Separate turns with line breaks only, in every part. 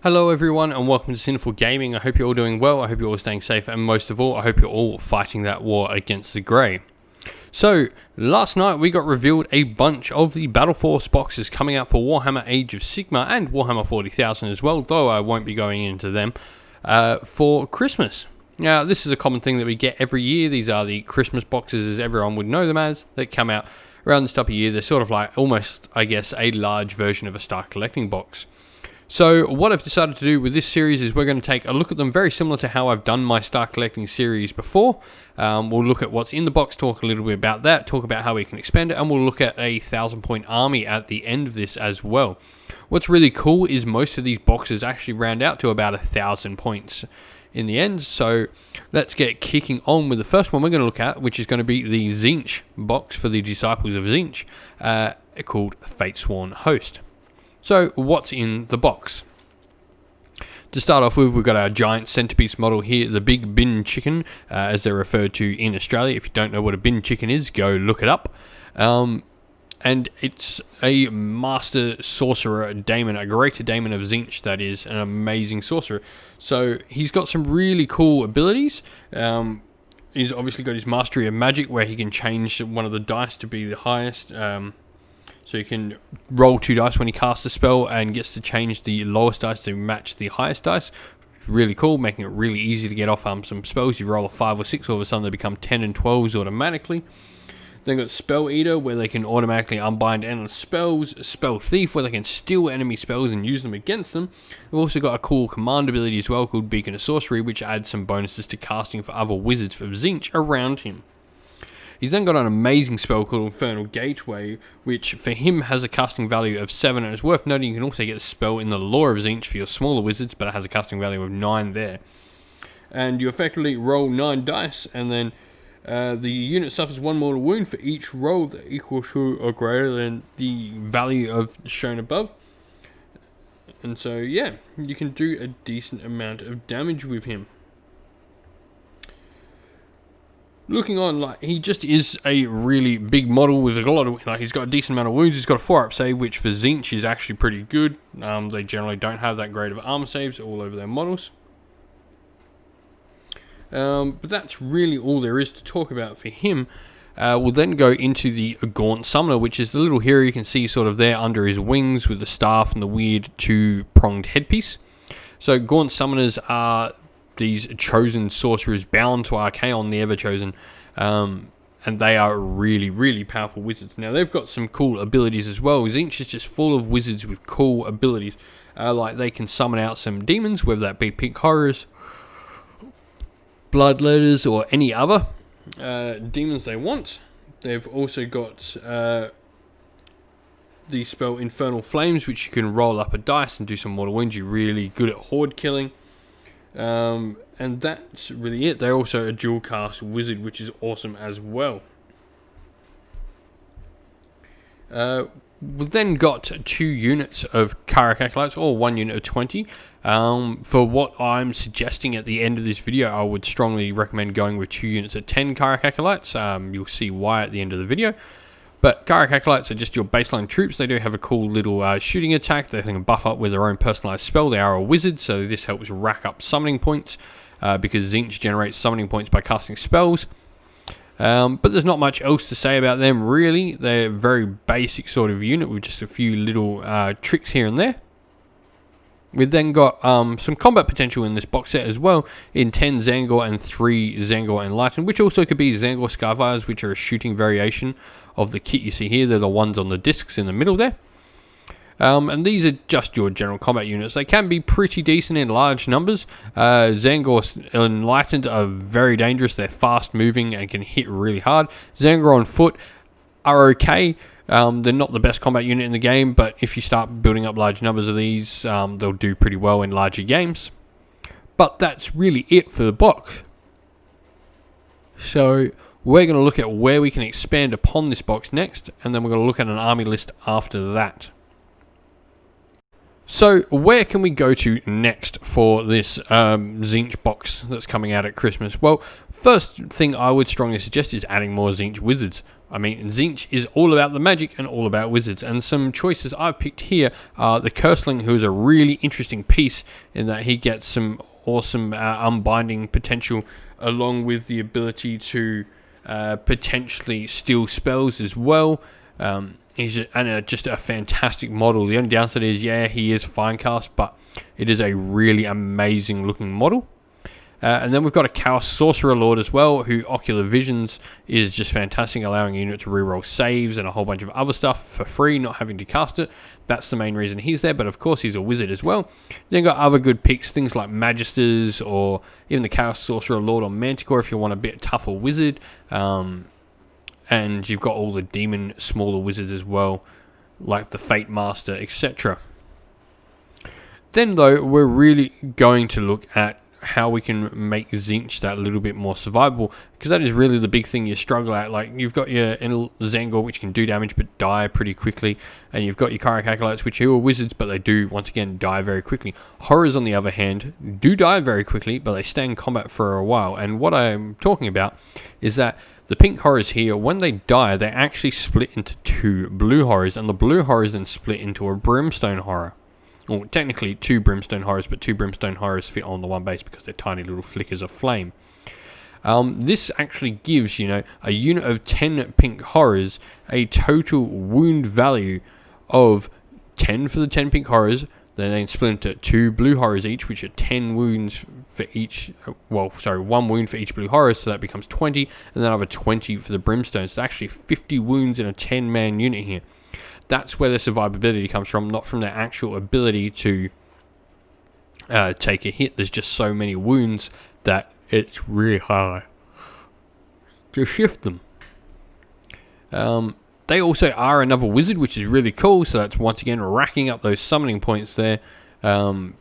Hello everyone and welcome to Sinful Gaming. I hope you're all doing well, I hope you're all staying safe, and most of all, I hope you're all fighting that war against the Grey. So, last night we got revealed a bunch of the Battleforce boxes coming out for Warhammer Age of Sigmar and Warhammer 40,000 as well, though I won't be going into them, for Christmas. Now, this is a common thing that we get every year. These are the Christmas boxes, as everyone would know them as, that come out around this type of year. They're sort of like almost, I guess, a large version of a Star Collecting box. So what I've decided to do with this series is we're going to take a look at them very similar to how I've done my Star Collecting series before. We'll look at what's in the box, talk a little bit about that, talk about how we can expand it, and we'll look at a 1,000-point army at the end of this as well. What's really cool is most of these boxes actually round out to about 1,000 points in the end. So let's get kicking on with the first one we're going to look at, which is going to be the Tzeentch box for the Disciples of Tzeentch, called Fatesworn Host. So, what's in the box? To start off with, we've got our giant centerpiece model here, the Big Bin Chicken, as they're referred to in Australia. If you don't know what a bin chicken is, go look it up. And it's a master sorcerer daemon, a greater daemon of Tzeentch that is an amazing sorcerer. So, he's got some really cool abilities. He's obviously got his mastery of magic, where he can change one of the dice to be the highest. So you can roll 2 dice when he casts a spell and gets to change the lowest dice to match the highest dice. Really cool, making it really easy to get off some spells. You roll a 5 or 6, all of a sudden they become 10 and 12s automatically. Then got Spell Eater, where they can automatically unbind endless spells. Spell Thief, where they can steal enemy spells and use them against them. We've also got a cool command ability as well called Beacon of Sorcery, which adds some bonuses to casting for other wizards for Tzeentch around him. He's then got an amazing spell called Infernal Gateway, which for him has a casting value of 7, and it's worth noting you can also get a spell in the Law of Tzeentch for your smaller wizards, but it has a casting value of 9 there. And you effectively roll 9 dice, and then the unit suffers 1 mortal wound for each roll that equals to or greater than the value of shown above. And so, yeah, you can do a decent amount of damage with him. Looking on, like, he just is a really big model with a lot of, like, he's got a decent amount of wounds. He's got a 4-up save, which for Tzeentch is actually pretty good. They generally don't have that great of armor saves all over their models. But that's really all there is to talk about for him. We'll then go into the Gaunt Summoner, which is the little hero you can see sort of there under his wings with the staff and the weird 2-pronged headpiece. So Gaunt Summoners are these chosen sorcerers bound to Archaon, the Ever-Chosen, and they are really, really powerful wizards. Now, they've got some cool abilities as well. Tzeentch is just full of wizards with cool abilities. Like, they can summon out some demons, whether that be pink horrors, bloodletters, or any other demons they want. They've also got the spell Infernal Flames, which you can roll up a dice and do some mortal wounds. You're really good at horde killing. And that's really it. They're also a dual cast wizard, which is awesome as well. We've then got 2 units of Karak Acolytes, or 1 unit of 20. For what I'm suggesting at the end of this video, I would strongly recommend going with 2 units of 10 Karak Acolytes. You'll see why at the end of the video. But Karak Acolytes are just your baseline troops. They do have a cool little shooting attack. They can buff up with their own personalized spell. They are a wizard, so this helps rack up summoning points, because Tzeentch generates summoning points by casting spells. But there's not much else to say about them, really. They're a very basic sort of unit with just a few little tricks here and there. We've then got some combat potential in this box set as well, in 10 Tzaangor and 3 Tzaangor Enlightened, which also could be Tzaangor Scarfires, which are a shooting variation of the kit you see here. They're the ones on the discs in the middle there. And these are just your general combat units. They can be pretty decent in large numbers. Tzaangor Enlightened are very dangerous. They're fast moving and can hit really hard. Tzaangor on foot are okay. They're not the best combat unit in the game, but if you start building up large numbers of these, they'll do pretty well in larger games. But that's really it for the box. So we're going to look at where we can expand upon this box next, and then we're going to look at an army list after that. So where can we go to next for this Tzeentch box that's coming out at Christmas? Well, first thing I would strongly suggest is adding more Tzeentch wizards. I mean, Tzeentch is all about the magic and all about wizards, and some choices I've picked here are the Curseling, who is a really interesting piece in that he gets some awesome unbinding potential, along with the ability to potentially steal spells as well. He's just a fantastic model. The only downside is, yeah, he is Finecast, but it is a really amazing looking model. And then we've got a Chaos Sorcerer Lord as well, who Ocular Visions is just fantastic, allowing a unit to reroll saves and a whole bunch of other stuff for free, not having to cast it. That's the main reason he's there, but of course he's a wizard as well. Then got other good picks, things like Magisters, or even the Chaos Sorcerer Lord or Manticore if you want a bit tougher wizard. And you've got all the demon smaller wizards as well, like the Fate Master, etc. Then though, we're really going to look at how we can make Tzeentch that little bit more survivable, because that is really the big thing you struggle at. Like, you've got your Zangor, which can do damage but die pretty quickly, and you've got your Karak Acolytes, which are wizards, but they do once again die very quickly. Horrors, on the other hand, do die very quickly, but they stay in combat for a while. And what I'm talking about is that the pink horrors here, when they die, they actually split into 2 blue horrors, and the blue horrors then split into a brimstone horror. Well, technically 2 brimstone horrors, but 2 brimstone horrors fit on the one base because they're tiny little flickers of flame. This actually gives, a unit of 10 pink horrors a total wound value of 10 for the 10 pink horrors. Then split into 2 blue horrors each, which are 10 wounds for each. 1 wound for each blue horror, so that becomes 20, and then another 20 for the brimstones. So actually 50 wounds in a 10-man unit here. That's where the survivability comes from, not from their actual ability to take a hit. There's just so many wounds that it's really hard to shift them. They also are another wizard, which is really cool, so that's once again racking up those summoning points there. And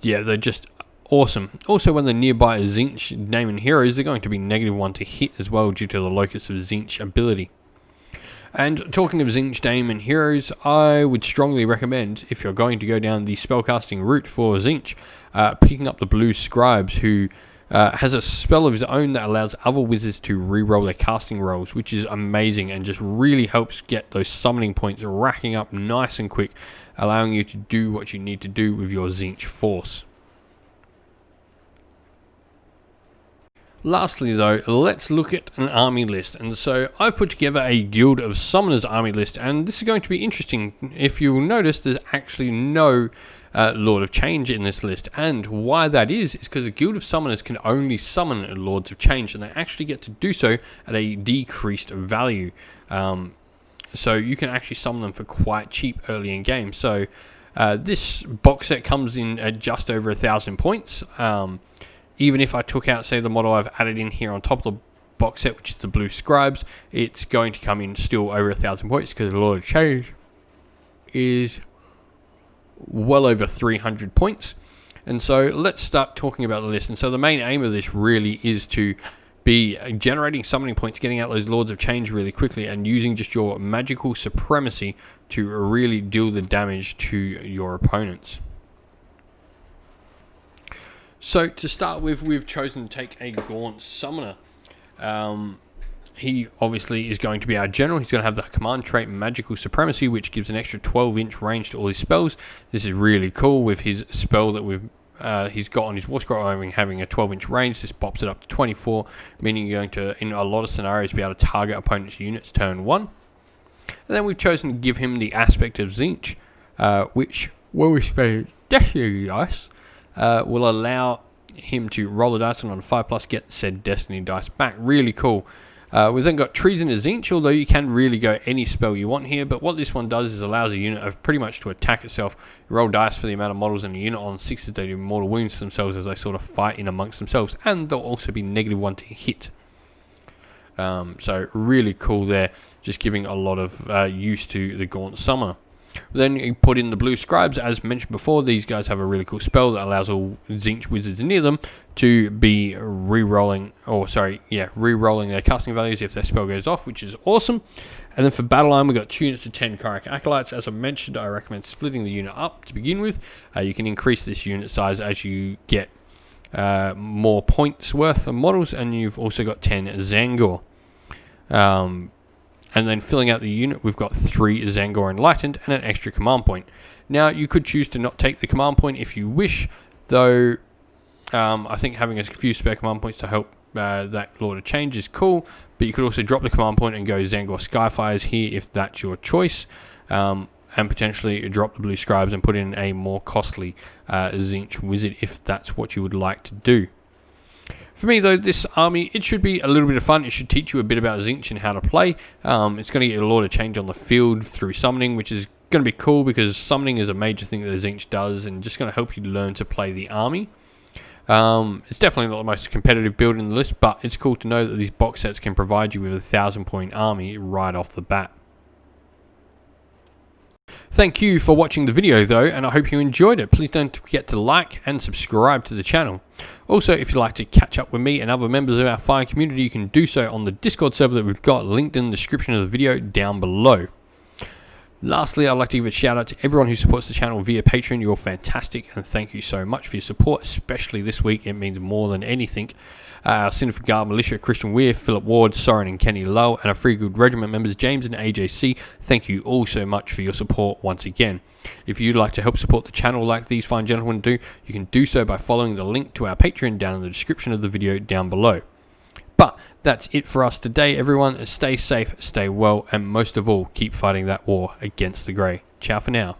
yeah, they're just awesome. Also, when they're nearby a Tzeentch name and heroes, they're going to be -1 to hit as well due to the Locus of Tzeentch ability. And talking of Tzeentch Dame and Heroes, I would strongly recommend, if you're going to go down the spellcasting route for Tzeentch, picking up the Blue Scribes, who has a spell of his own that allows other wizards to reroll their casting rolls, which is amazing and just really helps get those summoning points racking up nice and quick, allowing you to do what you need to do with your Tzeentch force. Lastly though, let's look at an army list, and so I've put together a Guild of Summoners army list, and this is going to be interesting. If you'll notice, there's actually no Lord of Change in this list, and why that is because a Guild of Summoners can only summon Lords of Change, and they actually get to do so at a decreased value. So you can actually summon them for quite cheap early in game. So this box set comes in at just over 1,000 points. Even if I took out, say, the model I've added in here on top of the box set, which is the Blue Scribes, it's going to come in still over 1,000 points because the Lord of Change is well over 300 points. And so let's start talking about the list. And so the main aim of this really is to be generating summoning points, getting out those Lords of Change really quickly, and using just your magical supremacy to really deal the damage to your opponents. So to start with, we've chosen to take a Gaunt Summoner. He obviously is going to be our general. He's going to have the command trait Magical Supremacy, which gives an extra 12-inch range to all his spells. This is really cool with his spell that he's got on his War Scroll having a 12-inch range. This pops it up to 24, meaning you're going to, in a lot of scenarios, be able to target opponents' units turn 1. And then we've chosen to give him the aspect of Tzeentch, which, when we spend Destiny Dice, will allow him to roll the dice and on a 5+, get said Destiny Dice back. Really cool. We've then got Treason of Tzeentch, although you can really go any spell you want here, but what this one does is allows a unit of pretty much to attack itself. You roll dice for the amount of models in the unit. On 6s, they do mortal wounds to themselves as they sort of fight in amongst themselves, and they'll also be -1 to hit. So really cool there, just giving a lot of use to the Gaunt Summoner. Then you put in the Blue Scribes. As mentioned before, these guys have a really cool spell that allows all Tzeentch wizards near them to be re-rolling their casting values if their spell goes off, which is awesome. And then for battle line, we've got 2 units of 10 Karak Acolytes. As I mentioned, I recommend splitting the unit up to begin with. You can increase this unit size as you get more points worth of models, and you've also got 10 Zangor. And then filling out the unit, we've got 3 Zangor Enlightened and an extra command point. Now, you could choose to not take the command point if you wish, though I think having a few spare command points to help that Lord of Change is cool, but you could also drop the command point and go Zangor Skyfires here if that's your choice, and potentially drop the Blue Scribes and put in a more costly Tzeentch Wizard if that's what you would like to do. For me, though, this army, it should be a little bit of fun. It should teach you a bit about Tzeentch and how to play. It's going to get a lot of change on the field through summoning, which is going to be cool because summoning is a major thing that Tzeentch does and just going to help you learn to play the army. It's definitely not the most competitive build in the list, but it's cool to know that these box sets can provide you with a 1,000-point army right off the bat. Thank you for watching the video though, and I hope you enjoyed it. Please don't forget to like and subscribe to the channel. Also, if you'd like to catch up with me and other members of our fire community, you can do so on the Discord server that we've got linked in the description of the video down below. Lastly, I'd like to give a shout out to everyone who supports the channel via Patreon. You're fantastic, and thank you so much for your support, especially this week. It means more than anything. Sinful Guard Militia, Christian Weir, Philip Ward, Soren and Kenny Lowe, and our Free Good Regiment members James and AJC, thank you all so much for your support once again. If you'd like to help support the channel like these fine gentlemen do, you can do so by following the link to our Patreon down in the description of the video down below. But that's it for us today, everyone. Stay safe, stay well, and most of all, keep fighting that war against the Grey. Ciao for now.